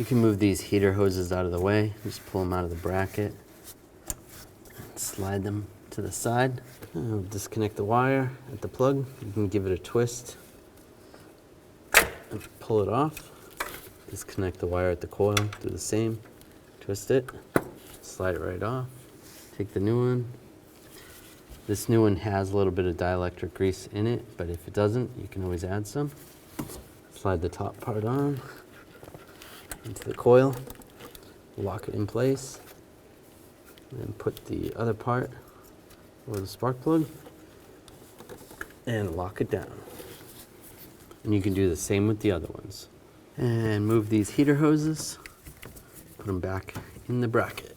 can move these heater hoses out of the way. Just pull them out of the bracket. Slide them to the side. Disconnect the wire at the plug. You can give it a twist and pull it off. Disconnect the wire at the coil. Do the same. Twist it. Slide it right off. Take the new one. This new one has a little bit of dielectric grease in it, but if it doesn't, you can always add some. Slide the top part on into the coil. Lock it in place. Then put the other part over the spark plug and lock it down. And you can do the same with the other ones. And move these heater hoses, put them back in the bracket.